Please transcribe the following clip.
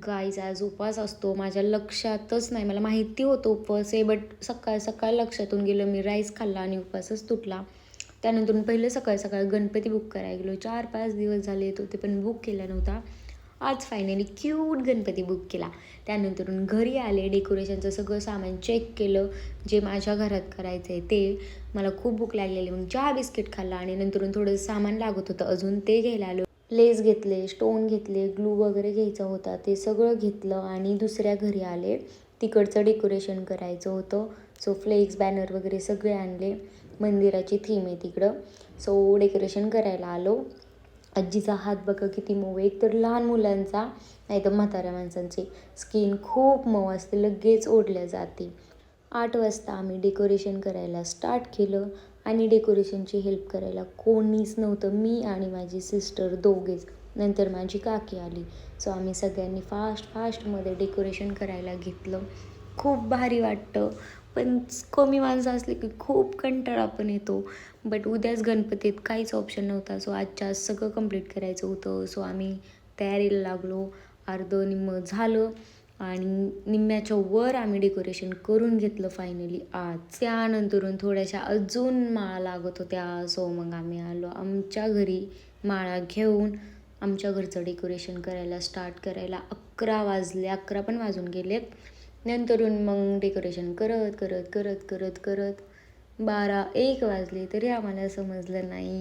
Guys आज उपवास असतो. माझ्या लक्षातच नाही. मला माहिती होतं उपवास आहे, बट सकाळ सकाळ लक्षातून गेलं. मी राईस खाल्ला आणि उपवासच तुटला. त्यानंतर पहिलं सकाळ सकाळ गणपती बुक करायला गेलो. 4-5 दिवस झाले येत होते, पण बुक केला नव्हता. आज फायनली क्यूट गणपती बुक केला. त्यानंतरून घरी आले, डेकोरेशनचं सगळं सामान चेक केलं, जे माझ्या घरात करायचं आहे ते. मला खूप भूक लागलेली, मग चहा बिस्किट खाल्ला आणि नंतरून थोडं सामान लागत होतं अजून, ते घ्यायला आलो. लेस घेतले, स्टोन घेतले, ग्लू वगैरे घ्यायचं होता, ते सगळं घेतलं आणि दुसऱ्या घरी आले. तिकडचं डेकोरेशन करायचं होतं. सो फ्लेक्स, बॅनर वगैरे सगळे आणले. मंदिराची थीम आहे तिकडं. सो डेकोरेशन करायला आलो. आजीचा हात बघा किती मऊ आहे. एकतर लहान मुलांचा नाही तर म्हाताऱ्या माणसांची स्किन खूप मऊ असते, लगेच ओढल्या जाते. 8 वाजता आम्ही डेकोरेशन करायला स्टार्ट केलं आणि डेकोरेशनची हेल्प करायला कोणीच नव्हतं. मी आणि माझी सिस्टर दोघेच. नंतर माझी काकी आली. सो आम्ही सगळ्यांनी फास्टमध्ये डेकोरेशन करायला घेतलं. खूप भारी वाटतं, पण कमी माणसं असली की खूप कंटाळा पण येतो. बट उद्याच गणपतीत काहीच ऑप्शन नव्हता. सो आजच्या आज सगळं कंप्लीट करायचं होतं. सो आम्ही तयारीला लागलो. अर्धं निम्मं झालं आणि निम्म्याच्या वर आम्ही डेकोरेशन करून घेतलं फायनली आज. त्यानंतरून थोड्याशा अजून माळा लागत होत्या. सो मग आम्ही आलो आमच्या घरी माळा घेऊन आमच्या घरचं डेकोरेशन करायला स्टार्ट करायला. 11 वाजले, 11 पण वाजून गेलेत. नंतरून मग डेकोरेशन करत 12-1 वाजले तरी आम्हाला समजलं नाही.